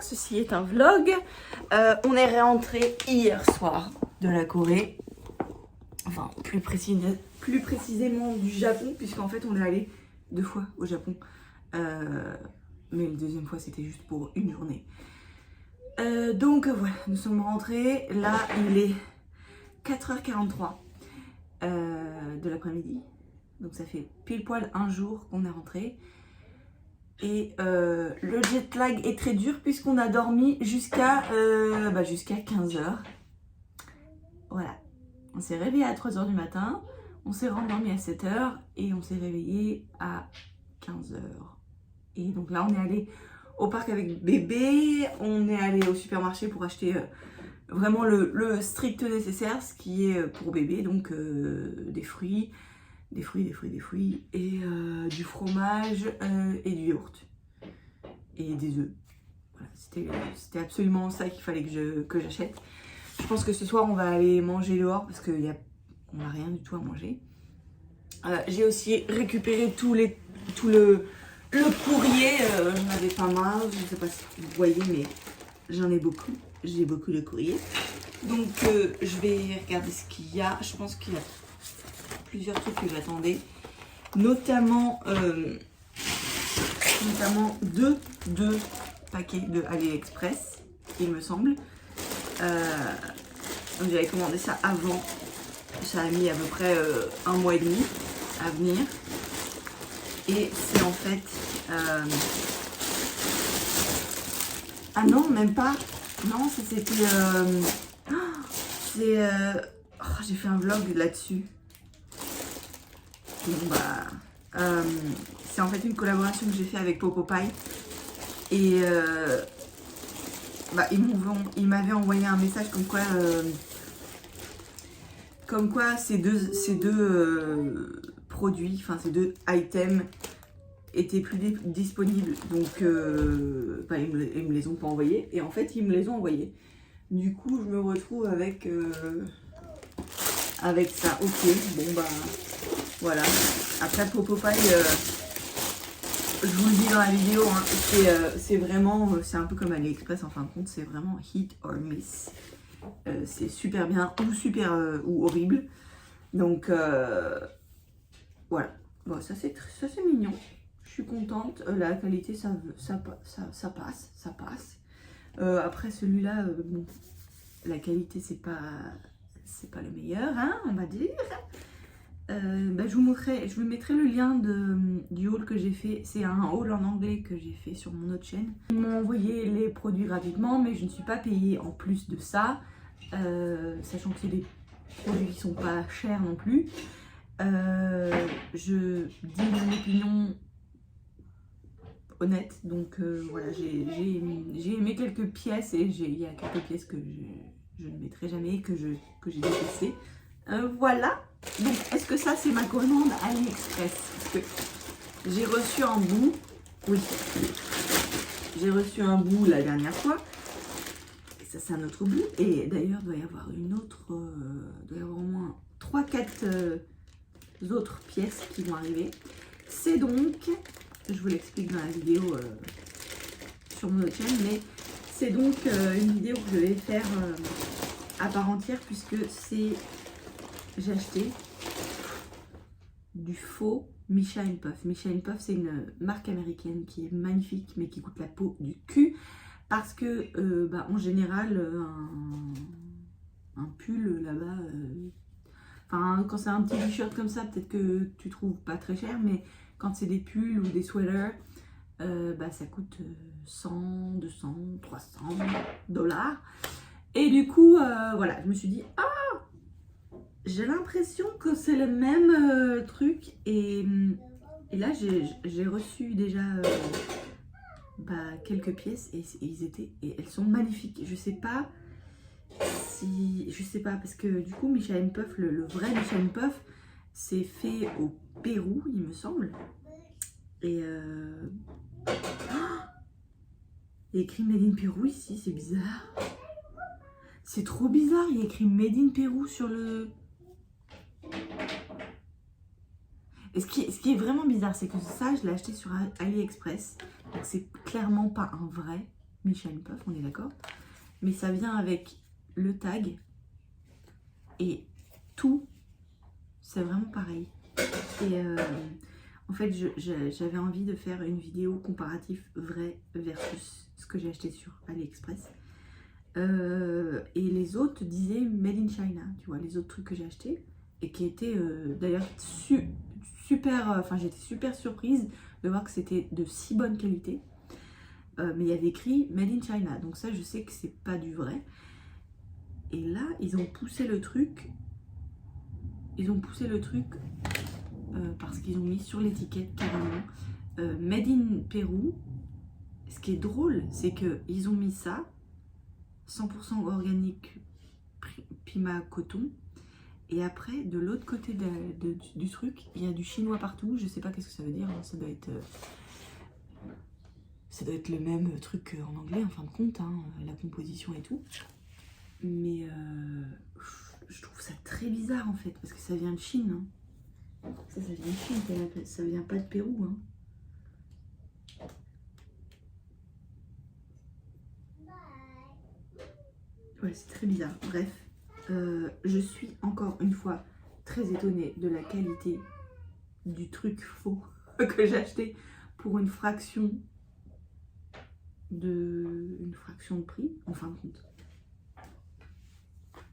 ceci est un vlog. On est réentré hier soir de la Corée. Enfin, plus précisément du Japon, puisqu'en fait on est allé 2 fois au Japon. Mais la deuxième fois c'était juste pour une journée. Donc voilà, nous sommes rentrés. Là il est 4h43 de l'après-midi. Donc ça fait pile poil un jour qu'on est rentré. Et le jet lag est très dur puisqu'on a dormi jusqu'à 15h. Voilà. On s'est réveillé à 3h du matin, on s'est rendormi à 7h et on s'est réveillé à 15h. Et donc là on est allé au parc avec bébé, on est allé au supermarché pour acheter vraiment le strict nécessaire, ce qui est pour bébé, donc des fruits et du fromage et du yaourt et des œufs. Voilà, c'était absolument ça qu'il fallait que j'achète. Je pense que ce soir on va aller manger dehors parce qu'on n'a rien du tout à manger. J'ai aussi récupéré tout le courrier, j'en avais pas mal, je ne sais pas si vous voyez mais j'en ai beaucoup. J'ai beaucoup de courrier. Donc je vais regarder ce qu'il y a. Je pense qu'il y a plusieurs trucs que j'attendais. Notamment deux paquets de AliExpress, il me semble. Donc j'avais commandé ça avant. Ça a mis à peu près 1 mois et demi à venir. Et c'est en fait... Ah non, même pas. Non, c'était... j'ai fait un vlog là-dessus. Bon bah... c'est en fait une collaboration que j'ai fait avec Popopie. Et... ils m'avaient envoyé un message comme quoi ces deux produits, enfin ces deux items étaient plus disponibles. Donc ils me les ont pas envoyés et en fait ils me les ont envoyés. Du coup je me retrouve avec ça. Ok, bon bah voilà. Après Popopie, je vous le dis dans la vidéo, hein, c'est vraiment, c'est un peu comme AliExpress en fin de compte, c'est vraiment hit or miss. C'est super bien ou horrible. Donc voilà. Bon, ça c'est mignon. Je suis contente. La qualité ça passe. Après celui-là, bon, la qualité c'est pas le meilleur, hein, on va dire. Je vous mettrai le lien du haul que j'ai fait. C'est un haul en anglais que j'ai fait sur mon autre chaîne. Ils m'ont envoyé les produits gratuitement, mais je ne suis pas payée en plus de ça, sachant que c'est des produits qui sont pas chers non plus. Je dis mon opinion honnête, donc voilà, j'ai aimé quelques pièces et il y a quelques pièces que je ne mettrai jamais, que j'ai détestées. Voilà. Donc, est-ce que ça, c'est ma commande AliExpress? Parce que j'ai reçu un bout. Oui. J'ai reçu un bout la dernière fois. Et ça, c'est un autre bout. Et d'ailleurs, il doit y avoir une autre... il doit y avoir au moins 3-4 autres pièces qui vont arriver. C'est donc... Je vous l'explique dans la vidéo sur mon autre chaîne. Mais c'est donc une vidéo que je vais faire à part entière. Puisque c'est... J'ai acheté du faux Misha & Puff. Misha & Puff, c'est une marque américaine qui est magnifique, mais qui coûte la peau du cul. Parce que, en général, un pull là-bas... Enfin, quand c'est un petit t-shirt comme ça, peut-être que tu trouves pas très cher. Mais quand c'est des pulls ou des sweaters, ça coûte 100, 200, 300 dollars. Et du coup, voilà, je me suis dit... J'ai l'impression que c'est le même truc et là j'ai reçu déjà quelques pièces et elles sont magnifiques. Je sais pas parce que du coup Misha & Puff, le vrai Misha & Puff, c'est fait au Pérou il me semble. Et il y a écrit Made in Pérou ici, c'est bizarre. C'est trop bizarre, il y a écrit Made in Pérou sur le... Et ce qui est vraiment bizarre, c'est que ça, je l'ai acheté sur AliExpress. Donc c'est clairement pas un vrai. Michelin Puff, on est d'accord. Mais ça vient avec le tag et tout, c'est vraiment pareil. Et en fait, j'avais envie de faire une vidéo comparatif vrai versus ce que j'ai acheté sur AliExpress. Et les autres disaient Made in China, tu vois, les autres trucs que j'ai achetés. Et qui étaient d'ailleurs super, enfin j'étais super surprise de voir que c'était de si bonne qualité. Mais il y avait écrit Made in China, donc ça je sais que c'est pas du vrai. Et là, ils ont poussé le truc. Parce qu'ils ont mis sur l'étiquette carrément Made in Pérou. Ce qui est drôle, c'est qu'ils ont mis ça 100% organique Pima coton. Et après, de l'autre côté du truc, il y a du chinois partout. Je sais pas qu'est-ce que ça veut dire. Ça doit être le même truc en anglais en fin de compte, hein, la composition et tout. Mais je trouve ça très bizarre en fait, parce que ça vient de Chine. Hein. Ça vient de Chine, ça vient pas de Pérou. Hein. Ouais, c'est très bizarre. Bref, je suis encore une fois très étonnée de la qualité du truc faux que j'ai acheté pour une fraction de prix, en fin de compte.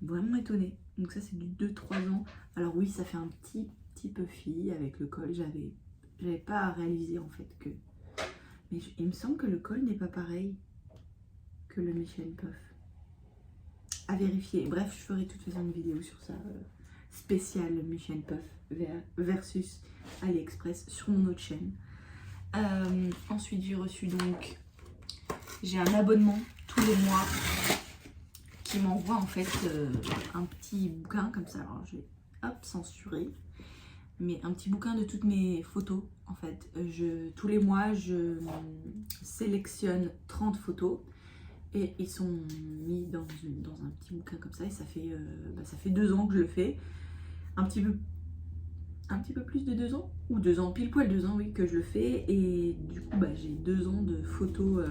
Vraiment étonnée. Donc ça, c'est du 2-3 ans. Alors oui, ça fait un petit peu fille avec le col. J'avais pas à réaliser en fait que... Mais il me semble que le col n'est pas pareil que le Michelin Puff. À vérifier. Bref, je ferai de toute façon une vidéo sur ça. Spécial Michelin Puff versus AliExpress sur mon autre chaîne. Ensuite, j'ai reçu donc... J'ai un abonnement tous les mois qui m'envoie en fait un petit bouquin comme ça. Alors je vais censurer. Mais un petit bouquin de toutes mes photos en fait. Tous les mois, je sélectionne 30 photos. Et ils sont mis dans un petit bouquin comme ça. Et ça fait 2 ans que je le fais. Un petit peu plus de 2 ans. Ou 2 ans, pile poil 2 ans, oui, que je le fais. Et du coup, j'ai 2 ans de photos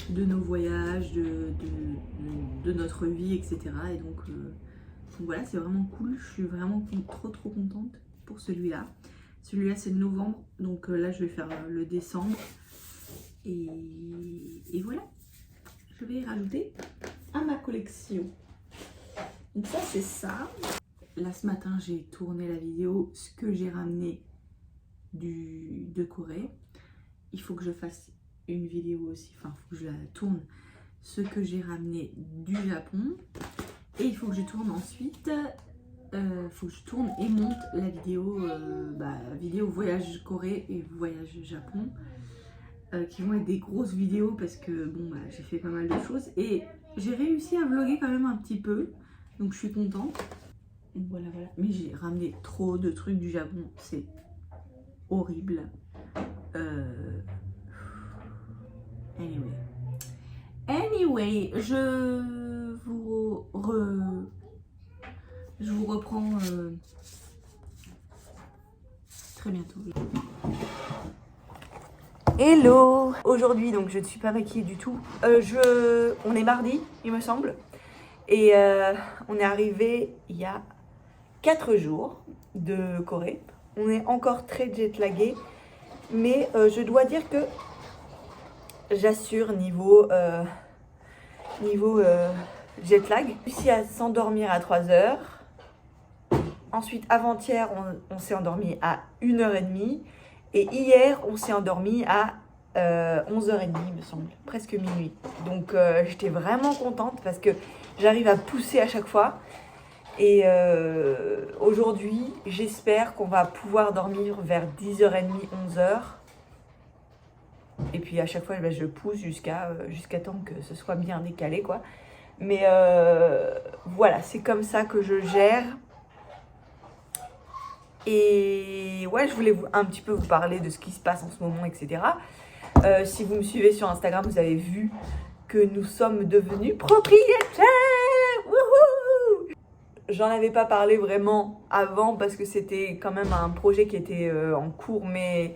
de nos voyages, de notre vie, etc. Et donc voilà, c'est vraiment cool. Je suis vraiment trop contente pour celui-là. Celui-là, c'est le novembre. Donc là, je vais faire le décembre. Et voilà. Je vais rajouter à ma collection. Donc ça, c'est ça. Là, ce matin, j'ai tourné la vidéo, ce que j'ai ramené de Corée. Il faut que je fasse une vidéo aussi, enfin, il faut que je la tourne, ce que j'ai ramené du Japon. Et il faut que je tourne ensuite, faut que je tourne et monte la vidéo voyage Corée et voyage Japon. Qui vont être des grosses vidéos parce que j'ai fait pas mal de choses et j'ai réussi à vlogger quand même un petit peu, donc je suis contente. Voilà. Mais j'ai ramené trop de trucs du Japon, c'est horrible. Anyway, je vous reprends très bientôt. Hello! Aujourd'hui, donc je ne suis pas maquillée du tout. On est mardi, il me semble. Et on est arrivé il y a 4 jours de Corée. On est encore très jet-lagué. Mais je dois dire que j'assure niveau jet lag. J'ai réussi à s'endormir à 3 heures. Ensuite, avant-hier, on s'est endormi à 1h30. Et hier, on s'est endormi à 11h30, il me semble, presque minuit. Donc, j'étais vraiment contente parce que j'arrive à pousser à chaque fois. Et aujourd'hui, j'espère qu'on va pouvoir dormir vers 10h30, 11h. Et puis, à chaque fois, je pousse jusqu'à temps que ce soit bien décalé, quoi. Mais voilà, c'est comme ça que je gère. Et ouais, je voulais un petit peu vous parler de ce qui se passe en ce moment, etc. Si vous me suivez sur Instagram, vous avez vu que nous sommes devenus propriétaires. Wouhou! J'en avais pas parlé vraiment avant parce que c'était quand même un projet qui était en cours, mais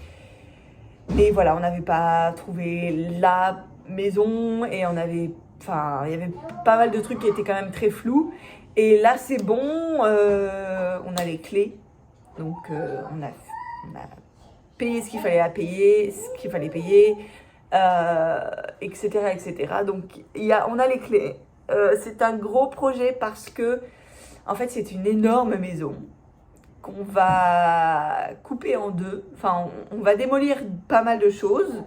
voilà, on n'avait pas trouvé la maison et on avait, enfin, il y avait pas mal de trucs qui étaient quand même très flous. Et là, c'est bon, on a les clés, donc on a payé ce qu'il fallait à payer, ce qu'il fallait payer, etc., etc. Donc on a les clés. C'est un gros projet parce que, en fait, c'est une énorme maison qu'on va couper en deux. Enfin, on va démolir pas mal de choses,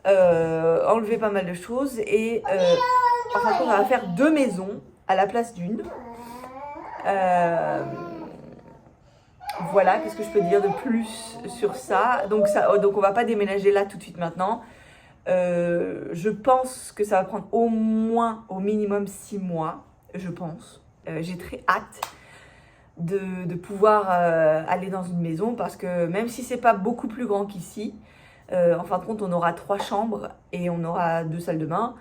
enlever pas mal de choses et enfin, on va faire deux maisons à la place d'une. Voilà, qu'est-ce que je peux dire de plus sur ça? Donc on va pas déménager là tout de suite maintenant. Je pense que ça va prendre au minimum 6 mois, je pense. J'ai très hâte de pouvoir aller dans une maison parce que même si c'est pas beaucoup plus grand qu'ici, en fin de compte, on aura 3 chambres et on aura 2 salles de bain.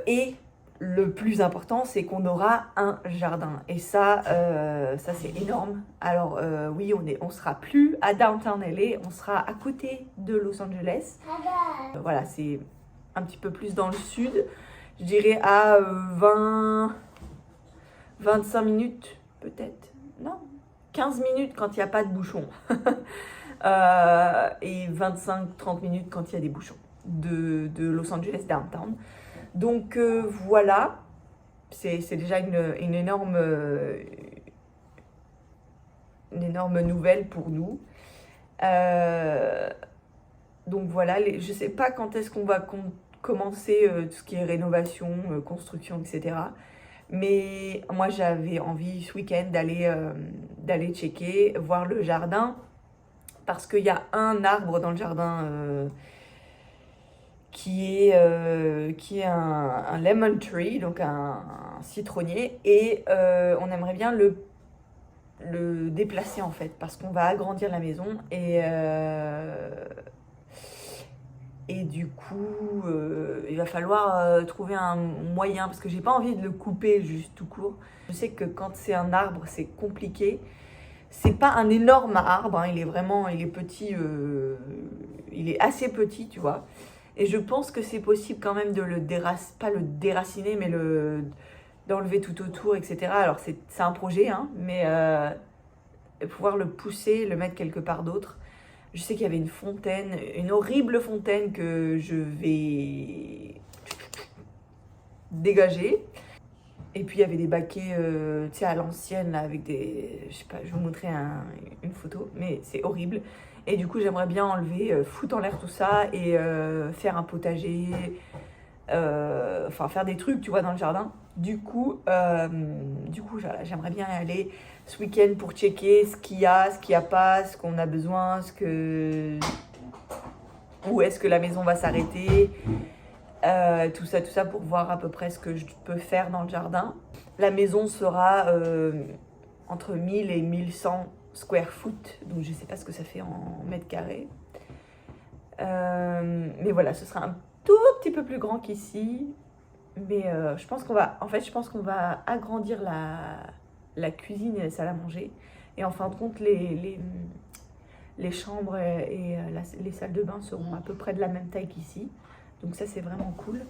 Et le plus important, c'est qu'on aura un jardin. Et ça c'est énorme. Alors oui, on sera plus à Downtown LA, on sera à côté de Los Angeles. Voilà, c'est un petit peu plus dans le sud. Je dirais à 25 minutes peut-être. Non, 15 minutes quand il n'y a pas de bouchons. Et 25-30 minutes quand il y a des bouchons de Los Angeles Downtown. Donc voilà, c'est déjà une énorme nouvelle pour nous. Donc voilà, je sais pas quand est-ce qu'on va commencer tout ce qui est rénovation, construction, etc. Mais moi j'avais envie ce week-end d'aller checker, voir le jardin, parce qu'il y a un arbre dans le jardin qui est un lemon tree, donc un citronnier, et on aimerait bien le déplacer en fait, parce qu'on va agrandir la maison et du coup il va falloir trouver un moyen, parce que j'ai pas envie de le couper juste tout court. Je sais que quand c'est un arbre c'est compliqué. C'est pas un énorme arbre, hein, il est petit, il est assez petit, tu vois. Et je pense que c'est possible quand même de pas le déraciner, mais d'enlever tout autour, etc. Alors c'est un projet, hein, mais pouvoir le pousser, le mettre quelque part d'autre. Je sais qu'il y avait une fontaine, une horrible fontaine que je vais dégager. Et puis il y avait des baquets, tu sais, à l'ancienne, là, avec des... Je sais pas, je vais vous montrer une photo, mais c'est horrible. Et du coup, j'aimerais bien enlever, foutre en l'air tout ça et faire un potager, enfin faire des trucs, tu vois, dans le jardin. Du coup, j'aimerais bien y aller ce week-end pour checker ce qu'il y a pas, ce qu'on a besoin, où est-ce que la maison va s'arrêter. Tout ça pour voir à peu près ce que je peux faire dans le jardin. La maison sera entre 1000 et 1100 square foot, donc je sais pas ce que ça fait en mètres carrés. Mais voilà, ce sera un tout petit peu plus grand qu'ici. Mais je pense qu'on va agrandir la cuisine et la salle à manger. Et en fin de compte, les chambres et les salles de bain seront à peu près de la même taille qu'ici. Donc ça, c'est vraiment cool.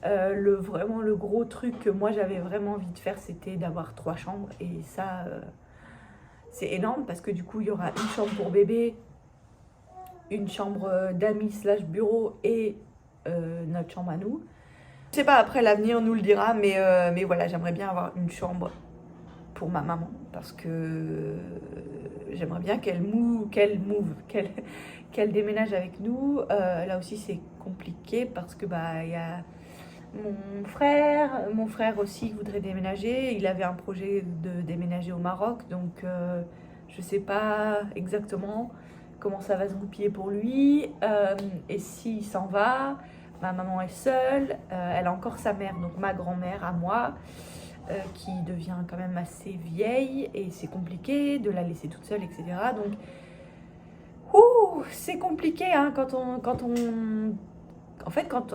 Vraiment, le gros truc que moi, j'avais vraiment envie de faire, c'était d'avoir 3 chambres. Et ça, c'est énorme parce que du coup, il y aura une chambre pour bébé, une chambre d'amis / bureau et notre chambre à nous. Je sais pas, après, l'avenir nous le dira, mais voilà, j'aimerais bien avoir une chambre pour ma maman parce que j'aimerais bien qu'elle déménage avec nous. Là aussi c'est compliqué parce que il y a mon frère aussi qui voudrait déménager. Il avait un projet de déménager au Maroc, donc je sais pas exactement comment ça va se goupiller pour lui. Et s'il s'en va, ma maman est seule, elle a encore sa mère, donc ma grand-mère à moi, qui devient quand même assez vieille et c'est compliqué de la laisser toute seule, etc. Donc c'est compliqué, hein,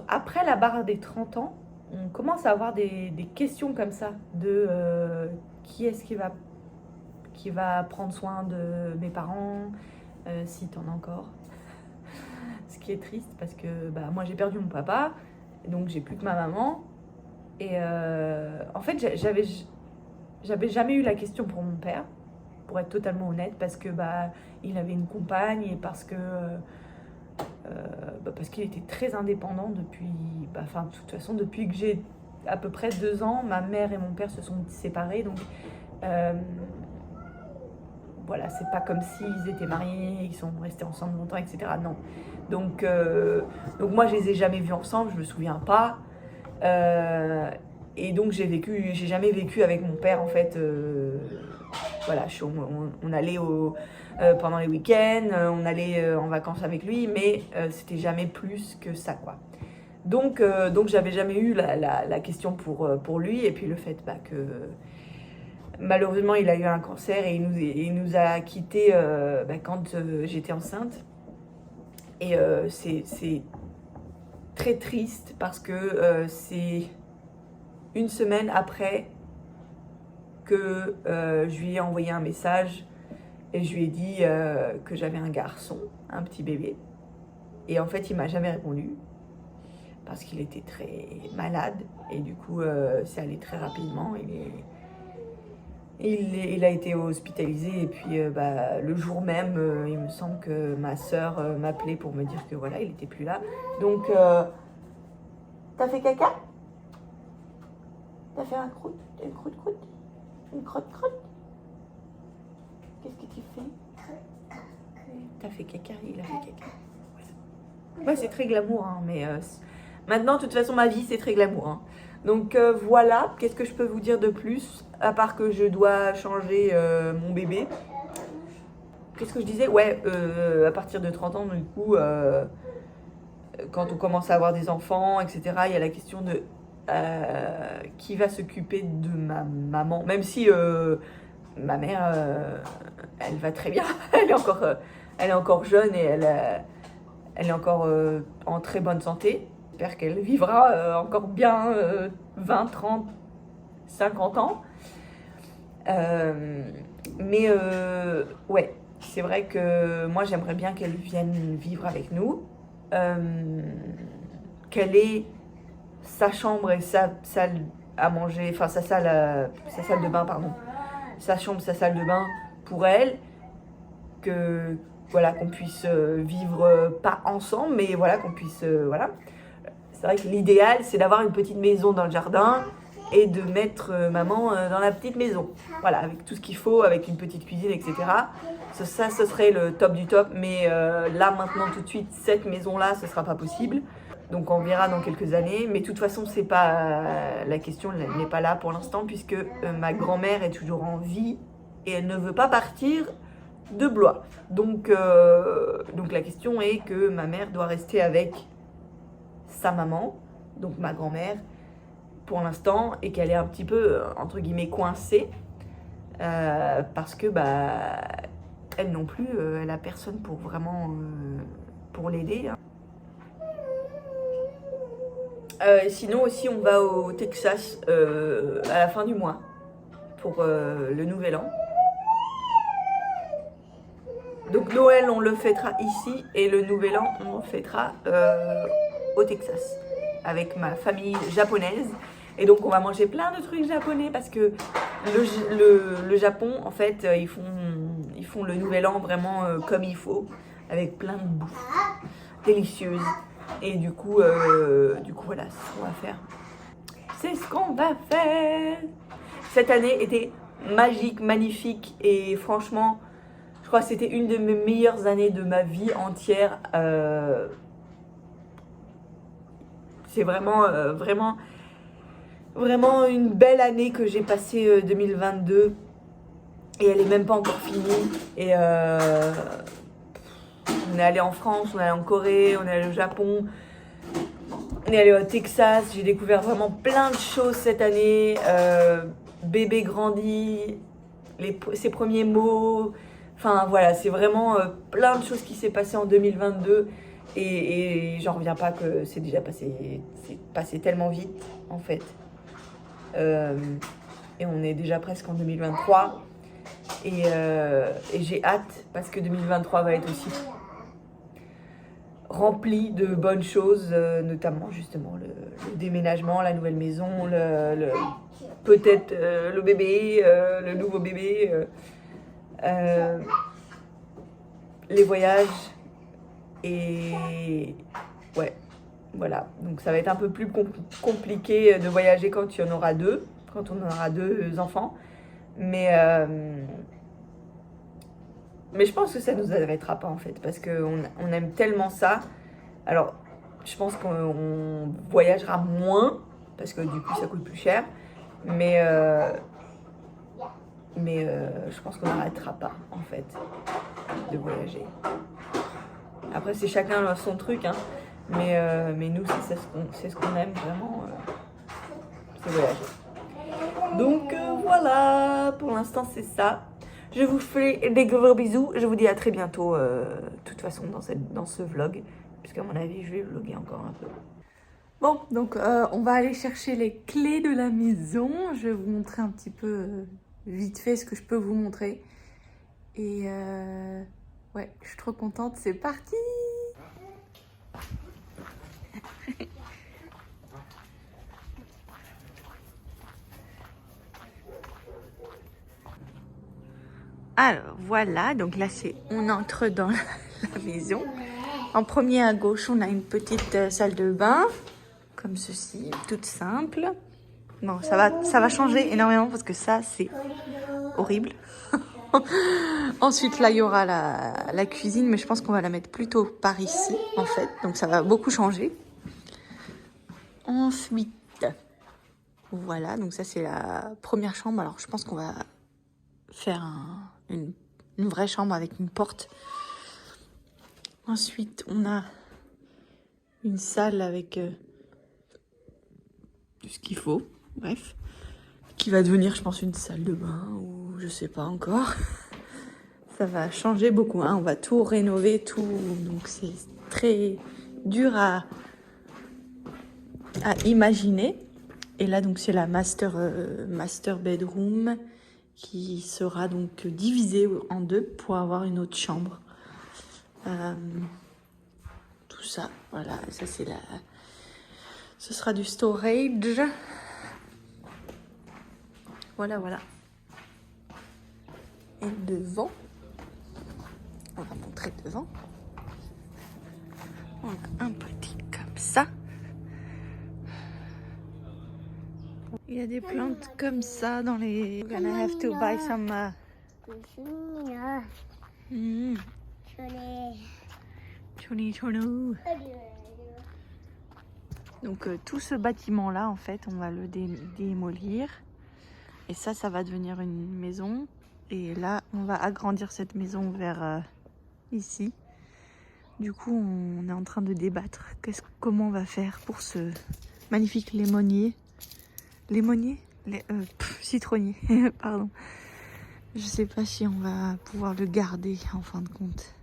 après la barre des 30 ans, on commence à avoir des questions comme ça de qui est-ce qui va prendre soin de mes parents, si t'en as encore, qui est triste parce que moi j'ai perdu mon papa, donc j'ai plus que ma maman. Et en fait, j'avais jamais eu la question pour mon père, pour être totalement honnête, parce que il avait une compagne et parce que parce qu'il était très indépendant depuis, de toute façon depuis que j'ai à peu près 2 ans, ma mère et mon père se sont séparés, donc voilà, c'est pas comme s'ils étaient mariés, ils sont restés ensemble longtemps, etc. Non. Donc moi, je les ai jamais vus ensemble, je me souviens pas. Et donc j'ai jamais vécu avec mon père en fait. Voilà, on allait pendant les week-ends, on allait en vacances avec lui, mais c'était jamais plus que ça, quoi. Donc j'avais jamais eu la question pour lui, et puis le fait que malheureusement il a eu un cancer et il nous a quittés quand j'étais enceinte. Et c'est très triste parce que c'est une semaine après que je lui ai envoyé un message et je lui ai dit que j'avais un garçon, un petit bébé. Et en fait, il m'a jamais répondu parce qu'il était très malade et du coup, c'est allé très rapidement. Il a été hospitalisé et puis le jour même, il me semble que ma sœur m'appelait pour me dire que voilà, il était plus là. Donc, t'as fait caca? T'as fait une croûte-croûte? Une crotte-crotte? Qu'est-ce que tu fais? T'as fait caca? Il a fait caca. Ouais, c'est très glamour, hein, mais maintenant, de toute façon, ma vie, c'est très glamour. Hein. Donc voilà, qu'est-ce que je peux vous dire de plus, à part que je dois changer mon bébé. Qu'est-ce que je disais? Ouais, à partir de 30 ans, du coup, quand on commence à avoir des enfants, etc., il y a la question de qui va s'occuper de ma maman, même si ma mère, elle va très bien, elle est encore jeune et elle est encore en très bonne santé. J'espère qu'elle vivra encore bien 20, 30, 50 ans. Mais ouais, c'est vrai que moi j'aimerais bien qu'elle vienne vivre avec nous. Qu'elle ait sa chambre et sa salle à manger, enfin sa salle de bain, pardon. Sa chambre, sa salle de bain pour elle. Que voilà, qu'on puisse vivre pas ensemble, mais voilà, qu'on puisse voilà. C'est vrai que l'idéal, c'est d'avoir une petite maison dans le jardin et de mettre maman dans la petite maison. Voilà, avec tout ce qu'il faut, avec une petite cuisine, etc. Ça, ce serait le top du top. Mais là, maintenant, tout de suite, cette maison-là, ce sera pas possible. Donc, on verra dans quelques années. Mais de toute façon, c'est pas la question, elle n'est pas là pour l'instant, puisque ma grand-mère est toujours en vie et elle ne veut pas partir de Blois. Donc la question est que ma mère doit rester avec sa maman, donc ma grand-mère, pour l'instant, et qu'elle est un petit peu, entre guillemets, coincée, parce que, elle non plus, elle a personne pour vraiment, pour l'aider. Hein. Sinon aussi, on va au Texas à la fin du mois, pour le Nouvel An. Donc Noël, on le fêtera ici, et le Nouvel An, on le fêtera au Texas, avec ma famille japonaise. Et donc on va manger plein de trucs japonais, parce que le Japon, en fait, ils font le Nouvel An vraiment comme il faut, avec plein de bouffe délicieuse. Et du coup voilà, c'est ce qu'on va faire. C'est ce qu'on va faire. Cette année était magique, magnifique, et franchement, je crois que c'était une de mes meilleures années de ma vie entière. C'est vraiment une belle année que j'ai passée 2022. Et elle est même pas encore finie. Et on est allé en France, on est allé en Corée, on est allé au Japon. On est allé au Texas. J'ai découvert vraiment plein de choses cette année. Bébé grandit, ses premiers mots. Enfin voilà, c'est vraiment plein de choses qui s'est passé en 2022 et j'en reviens pas que c'est passé tellement vite en fait. Et on est déjà presque en 2023 et j'ai hâte parce que 2023 va être rempli de bonnes choses, notamment justement le déménagement, la nouvelle maison, peut-être le bébé, le nouveau bébé, les voyages et ouais, voilà. Donc ça va être un peu plus compliqué de voyager quand il y en aura deux, quand on aura deux enfants, mais je pense que ça nous arrêtera pas en fait, parce qu'on aime tellement ça. Alors, je pense qu'on voyagera moins, parce que du coup ça coûte plus cher, mais je pense qu'on n'arrêtera pas en fait de voyager. Après c'est chacun son truc, hein, mais nous c'est ce qu'on aime vraiment, c'est voyager. Donc voilà, pour l'instant c'est ça. Je vous fais des gros bisous, je vous dis à très bientôt, de toute façon dans ce vlog, puisqu'à mon avis je vais vlogger encore un peu. Bon, donc on va aller chercher les clés de la maison. Je vais vous montrer un petit peu vite fait ce que je peux vous montrer. Et ouais, je suis trop contente, c'est parti! Alors voilà, donc là on entre dans la maison. En premier à gauche, on a une petite salle de bain, comme ceci, toute simple. Bon, ça va changer énormément parce que ça, c'est horrible. Ensuite, là, il y aura la cuisine, mais je pense qu'on va la mettre plutôt par ici, en fait. Donc, ça va beaucoup changer. Ensuite, voilà, donc ça, c'est la première chambre. Alors, je pense qu'on va faire une vraie chambre avec une porte. Ensuite, on a une salle avec tout ce qu'il faut, bref, qui va devenir, je pense, une salle de bain ou je sais pas encore. Ça va changer beaucoup, hein. On va tout rénover, tout, donc c'est très dur à imaginer. Et là, donc, c'est la master bedroom qui sera donc divisée en deux pour avoir une autre chambre. Tout ça, voilà, ça c'est ce sera du storage. Voilà, voilà. Et devant, on va montrer devant. On a un petit comme ça. Il y a des plantes comme ça dans les... We're gonna have to buy some... Donc tout ce bâtiment là en fait on va le démolir et ça va devenir une maison et là on va agrandir cette maison vers ici. Du coup on est en train de débattre comment on va faire pour ce magnifique citronnier pardon. Je sais pas si on va pouvoir le garder en fin de compte.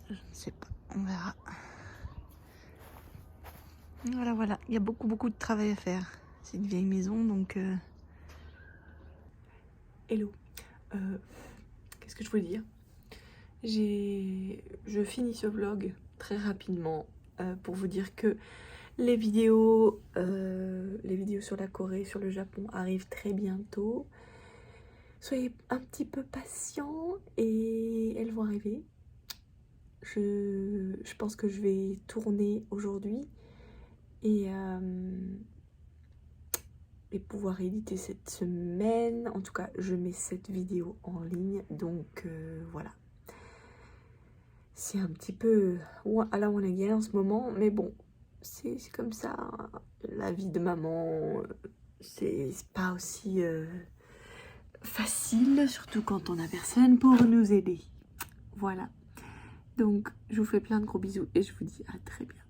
Je ne sais pas, on verra. Voilà, voilà, il y a beaucoup de travail à faire. C'est une vieille maison, donc... Hello. Qu'est-ce que je voulais dire? Je finis ce vlog très rapidement pour vous dire que les vidéos sur la Corée, sur le Japon arrivent très bientôt. Soyez un petit peu patients et elles vont arriver. Je pense que je vais tourner aujourd'hui et pouvoir éditer cette semaine. En tout cas, je mets cette vidéo en ligne, donc voilà. C'est un petit peu à la one again en ce moment, mais bon, c'est comme ça. La vie de maman, c'est pas aussi facile, surtout quand on a personne pour nous aider. Voilà. Donc, je vous fais plein de gros bisous et je vous dis à très bientôt.